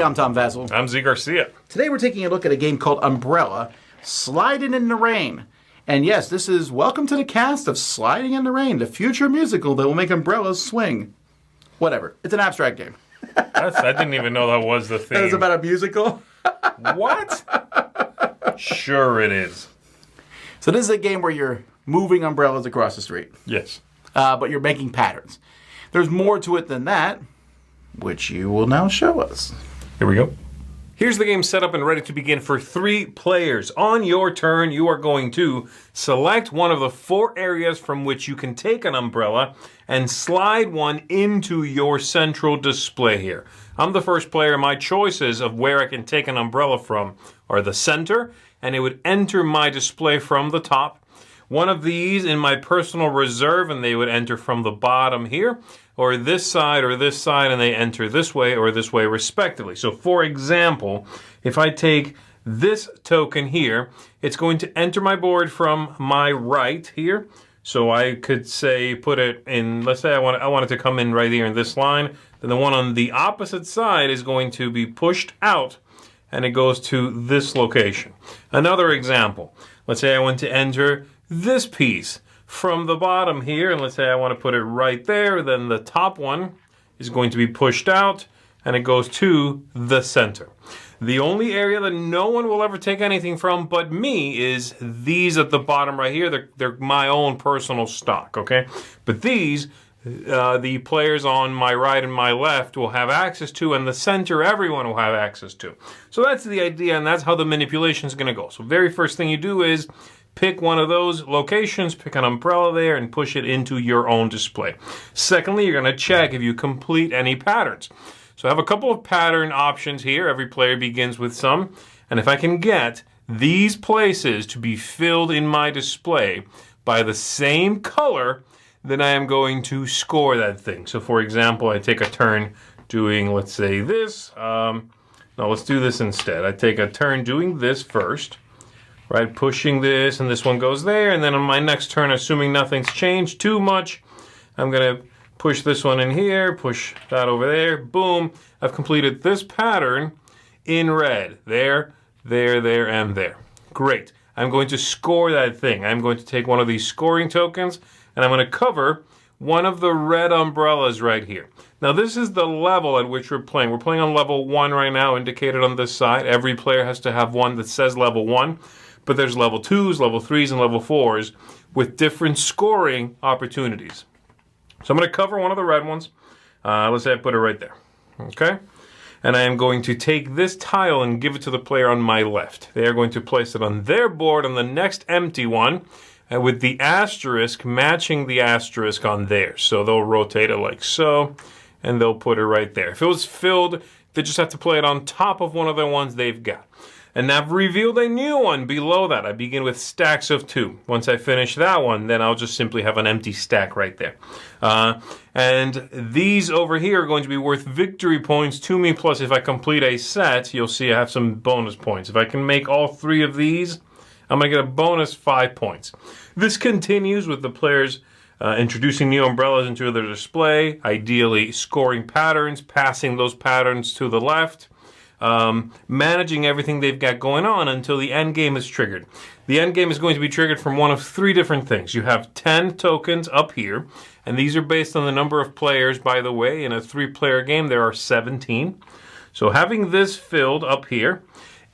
Puzzly. I'm Tom Vasel. I'm Zee Garcia. Today we're taking a look at a game called Umbrella, Sliding in the Rain. And yes, this is welcome to the cast of Sliding in the Rain, the future musical that will make umbrellas swing. Whatever. It's an abstract game. I didn't even know that was the thing. It was about a musical? What? Sure it is. So this is a game where you're moving umbrellas across the street. Yes. But you're making patterns. There's more to it than that, which you will now show us. Here we go. Here's the game set up and ready to begin for 3 players. On your turn, you are going to select one of the 4 areas from which you can take an umbrella and slide one into your central display here. I'm the first player. My choices of where I can take an umbrella from are the center, and it would enter my display from the top. One of these in my personal reserve, and they would enter from the bottom here, or this side, and they enter this way or this way respectively. So for example, if I take this token here, it's going to enter my board from my right here. So I could say put it in, let's say I want it to come in right here in this line. Then the one on the opposite side is going to be pushed out, and it goes to this location. Another example, let's say I want to enter this piece from the bottom here, and let's say I want to put it right there, then the top one is going to be pushed out, and it goes to the center. The only area that no one will ever take anything from but me is these at the bottom right here. They're my own personal stock, okay? But these, the players on my right and my left will have access to, and the center everyone will have access to. So that's the idea, and that's how the manipulation is going to go. So very first thing you do is pick one of those locations, pick an umbrella there, and push it into your own display. Secondly, you're going to check if you complete any patterns. So I have a couple of pattern options here. Every player begins with some. And if I can get these places to be filled in my display by the same color, then I am going to score that thing. So for example, I take a turn doing, let's say, this. No, let's do this instead. I take a turn doing this first. Right, pushing this, and this one goes there, and then on my next turn, assuming nothing's changed too much, I'm going to push this one in here, push that over there, boom. I've completed this pattern in red. There, there, there, and there. Great. I'm going to score that thing. I'm going to take one of these scoring tokens, and I'm going to cover one of the red umbrellas right here. Now, this is the level at which we're playing. We're playing on level 1 right now, indicated on this side. Every player has to have one that says level 1. But there's level 2s, level 3s, and level 4s with different scoring opportunities. So I'm going to cover one of the red ones. Let's say I put it right there. Okay? And I am going to take this tile and give it to the player on my left. They are going to place it on their board on the next empty one, with the asterisk matching the asterisk on theirs. So they'll rotate it like so, and they'll put it right there. If it was filled, they just have to play it on top of one of the ones they've got. And I've revealed a new one below that. I begin with stacks of 2. Once I finish that one, then I'll just simply have an empty stack right there. And these over here are going to be worth victory points to me. Plus, if I complete a set, you'll see I have some bonus points. If I can make all 3 of these, I'm going to get a bonus 5 points. This continues with the players introducing new umbrellas into their display, ideally scoring patterns, passing those patterns to the left, managing everything they've got going on until the end game is triggered. The end game is going to be triggered from one of 3 different things. You have 10 tokens up here, and these are based on the number of players, by the way. In a 3-player game, there are 17. So having this filled up here,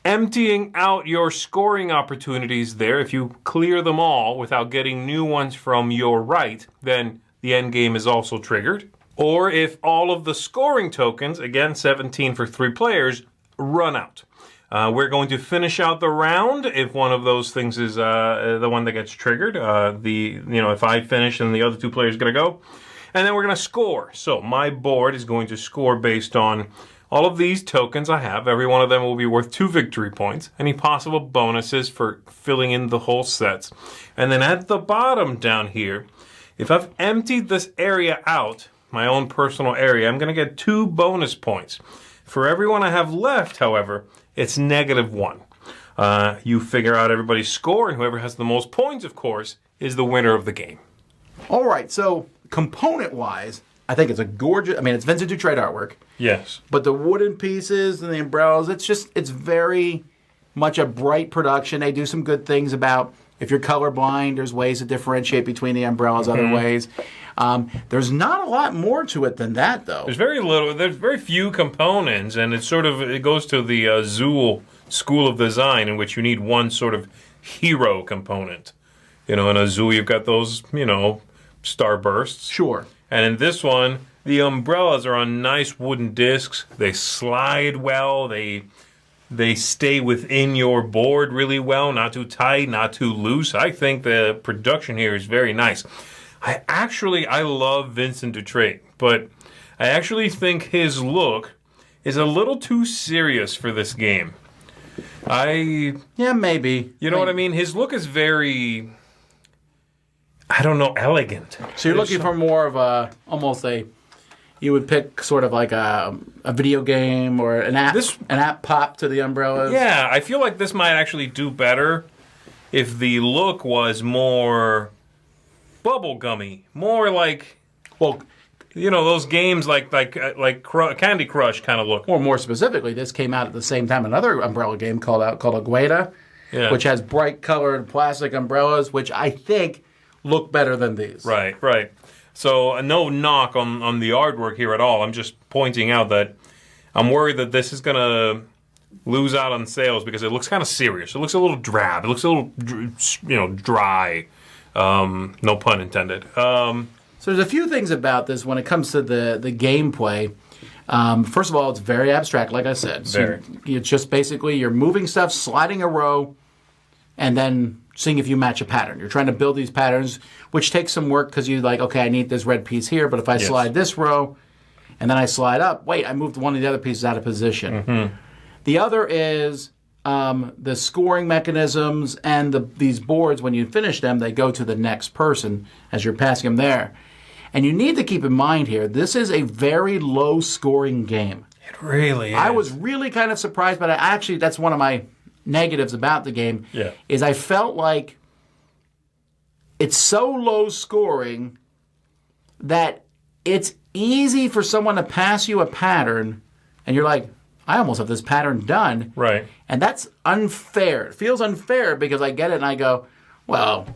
emptying out your scoring opportunities there, if you clear them all without getting new ones from your right, then the end game is also triggered. Or if all of the scoring tokens, again 17 for 3 players, run out. We're going to finish out the round if one of those things is the one that gets triggered. If I finish and the other 2 players going to go. And then we're going to score. So my board is going to score based on all of these tokens I have. Every one of them will be worth 2 victory points. Any possible bonuses for filling in the whole sets. And then at the bottom down here, if I've emptied this area out, my own personal area, I'm going to get 2 bonus points. For everyone I have left, however, it's -1. You figure out everybody's score, and whoever has the most points, of course, is the winner of the game. All right, so component-wise, I think it's a gorgeous. I mean, it's Vincent Dutrait artwork. Yes. But the wooden pieces and the umbrellas, it's very much a bright production. They do some good things about if you're colorblind, there's ways to differentiate between the umbrellas, other ways. There's not a lot more to it than that, though. There's very little. There's very few components, and it goes to the Zool school of design, in which you need one sort of hero component. In a Zool, you've got those, starbursts. Sure. And in this one, the umbrellas are on nice wooden discs. They slide well. They stay within your board really well, not too tight, not too loose. I think the production here is very nice. I love Vincent Dutrait, but I actually think his look is a little too serious for this game. Yeah, maybe. You know what I mean? His look is very, I don't know, elegant. So you're looking for more of you would pick sort of like a video game or an app pop to the umbrellas. Yeah, I feel like this might actually do better if the look was more bubblegummy, more like, those games like Candy Crush kind of look. Or more specifically, this came out at the same time another umbrella game called Agueda, which has bright colored plastic umbrellas, which I think look better than these. Right. So no knock on the artwork here at all. I'm just pointing out that I'm worried that this is going to lose out on sales because it looks kind of serious. It looks a little drab. It looks a little, dry. No pun intended. So there's a few things about this when it comes to the gameplay. First of all, it's very abstract, like I said. So it's just basically you're moving stuff, sliding a row, and then seeing if you match a pattern. You're trying to build these patterns, which takes some work because you're like, okay, I need this red piece here, but if I slide this row and then I slide up, wait, I moved one of the other pieces out of position. Mm-hmm. The other is the scoring mechanisms and these boards, when you finish them, they go to the next person as you're passing them there. And you need to keep in mind here, this is a very low-scoring game. It really is. I was really kind of surprised, but that's one of my negatives about the game, is I felt like it's so low scoring that it's easy for someone to pass you a pattern and you're like, I almost have this pattern done. Right. And that's unfair. It feels unfair because I get it and I go, well,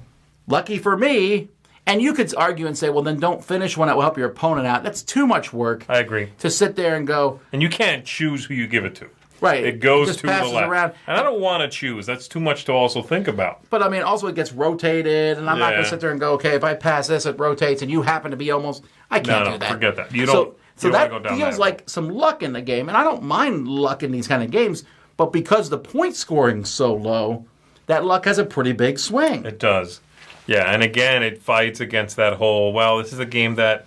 lucky for me. And you could argue and say, well, then don't finish one that will help your opponent out. That's too much work. I agree. To sit there and go. And you can't choose who you give it to. Right. It goes to the left. Around. And I don't want to choose. That's too much to also think about. But, I mean, also it gets rotated, and I'm not going to sit there and go, okay, if I pass this, it rotates, and you happen to be almost... I can't do that. No, forget that. You don't So that go down feels like some luck in the game, and I don't mind luck in these kind of games, but because the point scoring's so low, that luck has a pretty big swing. It does. Yeah, and again, it fights against that whole, this is a game that...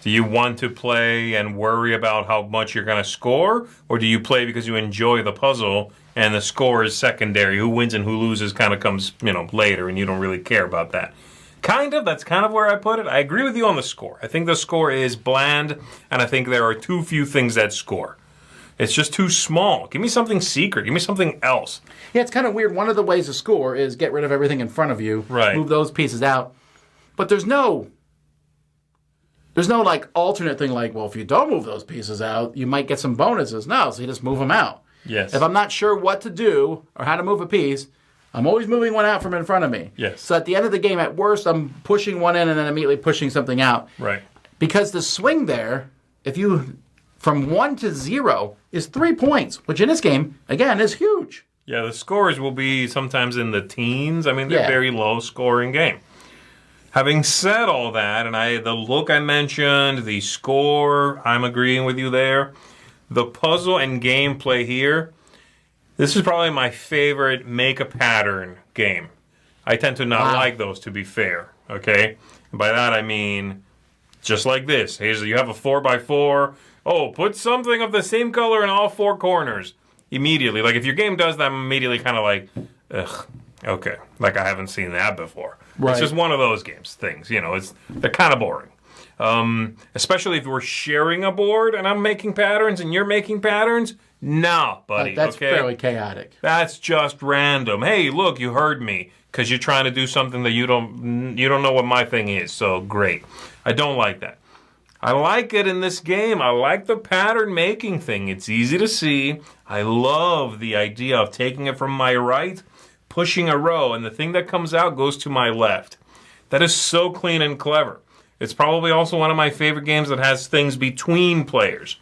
Do you want to play and worry about how much you're going to score? Or do you play because you enjoy the puzzle and the score is secondary? Who wins and who loses kind of comes, later and you don't really care about that. That's kind of where I put it. I agree with you on the score. I think the score is bland and I think there are too few things that score. It's just too small. Give me something secret. Give me something else. Yeah, it's kind of weird. One of the ways to score is get rid of everything in front of you. Right. Move those pieces out. But there's no like alternate thing like, well, if you don't move those pieces out, you might get some bonuses. No, so you just move them out. Yes. If I'm not sure what to do or how to move a piece, I'm always moving one out from in front of me. Yes. So at the end of the game, at worst, I'm pushing one in and then immediately pushing something out. Right. Because the swing there, from 1 to 0 is 3 points, which in this game, again, is huge. Yeah, the scores will be sometimes in the teens. I mean, they're very low scoring game. Having said all that, and the look I mentioned, the score, I'm agreeing with you there. The puzzle and gameplay here, this is probably my favorite make-a-pattern game. I tend to not like those, to be fair, okay? And by that I mean, just like this. You have a 4x4. Oh, put something of the same color in all 4 corners. Immediately. Like, if your game does that, I'm immediately kind of like, ugh, okay. Like, I haven't seen that before. Right. It's just one of those things. They're kind of boring. Especially if we're sharing a board and I'm making patterns and you're making patterns. No, buddy. That's fairly chaotic. That's just random. Hey, look, you heard me because you're trying to do something that you don't know what my thing is. So great. I don't like that. I like it in this game. I like the pattern making thing. It's easy to see. I love the idea of taking it from my right, pushing a row, and the thing that comes out goes to my left. That is so clean and clever. It's probably also one of my favorite games that has things between players.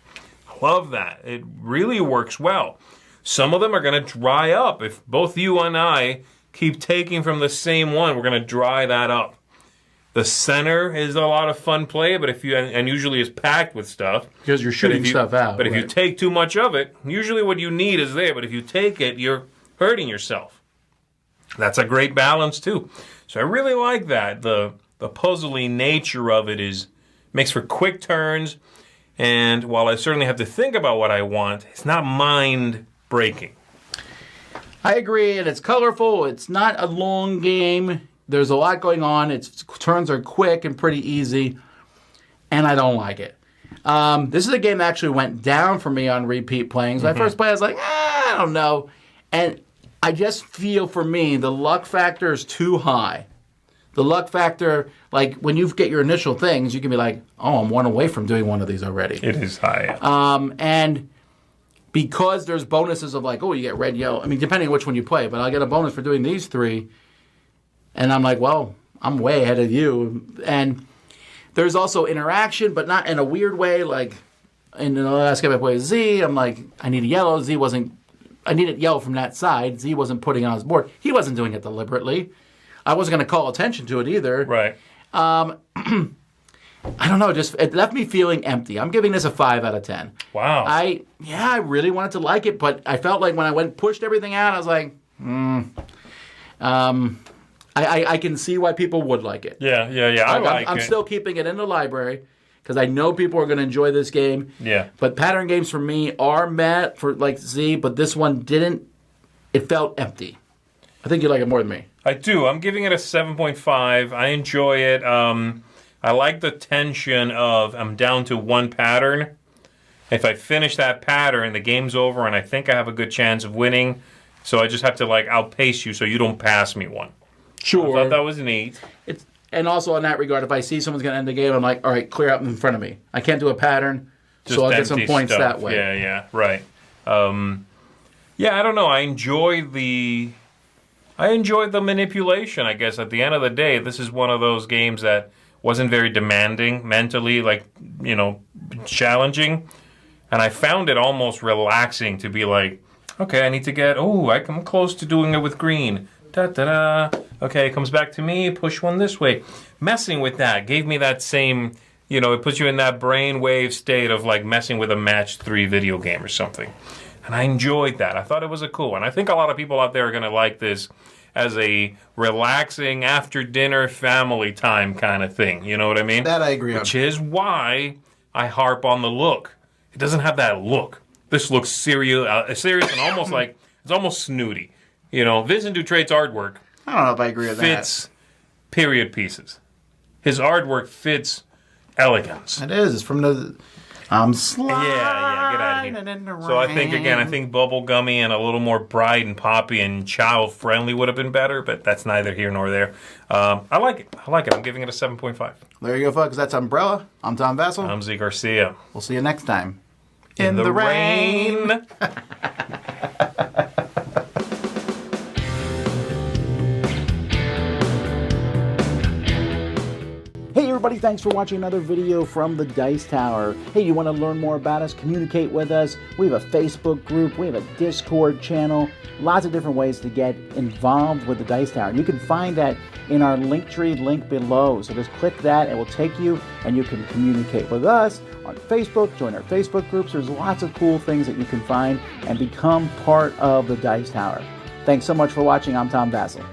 I love that. It really works well. Some of them are going to dry up. If both you and I keep taking from the same one, we're going to dry that up. The center is a lot of fun play, but and usually is packed with stuff. Because you're shooting stuff out. But if you take too much of it, usually what you need is there. But if you take it, you're hurting yourself. That's a great balance too. So I really like that. The puzzly nature of it makes for quick turns. And while I certainly have to think about what I want, it's not mind-breaking. I agree, and it's colorful. It's not a long game. There's a lot going on. Its turns are quick and pretty easy, and I don't like it. This is a game that actually went down for me on repeat playing. So I first played, I was like, I don't know. And I just feel, for me, the luck factor is too high. The luck factor, like when you get your initial things, you can be like, oh, I'm one away from doing one of these already. It is high. And because there's bonuses of like, oh, you get red, yellow. I mean, depending on which one you play, but I'll get a bonus for doing these three. And I'm like, well, I'm way ahead of you. And there's also interaction, but not in a weird way. Like in the last game I played Z, I'm like, I need a yellow. I needed yellow from that side. Z wasn't putting it on his board. He wasn't doing it deliberately. I wasn't going to call attention to it either. Right. I don't know. Just it left me feeling empty. I'm giving this a 5 out of 10. Wow. I really wanted to like it, but I felt like when I pushed everything out, I was like, I can see why people would like it. Yeah. I'm still keeping it in the library because I know people are going to enjoy this game. Yeah. But pattern games for me are met for like Z, but this one didn't. It felt empty. I think you like it more than me. I do. I'm giving it a 7.5. I enjoy it. I like the tension of I'm down to one pattern. If I finish that pattern, the game's over, and I think I have a good chance of winning. So I just have to outpace you so you don't pass me one. Sure. I thought that was neat. And also in that regard, if I see someone's going to end the game, I'm like, all right, clear out in front of me. I can't do a pattern, Just so I'll get some points stuff. that way. Yeah, right. I don't know. I enjoyed the manipulation, I guess. At the end of the day, this is one of those games that wasn't very demanding mentally, challenging. And I found it almost relaxing to be like, okay, I need to I'm close to doing it with green. Da-da-da. Okay, it comes back to me, push one this way. Messing with that gave me that same, it puts you in that brainwave state of messing with a match 3 video game or something. And I enjoyed that. I thought it was a cool one. I think a lot of people out there are going to like this as a relaxing after-dinner family time kind of thing. You know what I mean? That I agree on. Which is why I harp on the look. It doesn't have that look. This looks serious and almost it's almost snooty. Vincent Dutrait's artwork I don't know if I agree with fits period pieces. His artwork fits elegance. that. It is. It's from the... I'm sliding Get out of here. in the rain. So I think bubblegummy and a little more bright and poppy and child-friendly would have been better, but that's neither here nor there. I like it. I'm giving it a 7.5. There you go, folks. That's Umbrella. I'm Tom Vasel. I'm Zee Garcia. We'll see you next time. In the rain. Hey everybody, thanks for watching another video from the Dice Tower. Hey, you want to learn more about us, communicate with us? We have a Facebook group, we have a Discord channel, lots of different ways to get involved with the Dice Tower. You can find that in our Linktree link below. So just click that, it will take you and you can communicate with us on Facebook, join our Facebook groups. There's lots of cool things that you can find and become part of the Dice Tower. Thanks so much for watching. I'm Tom Vasel.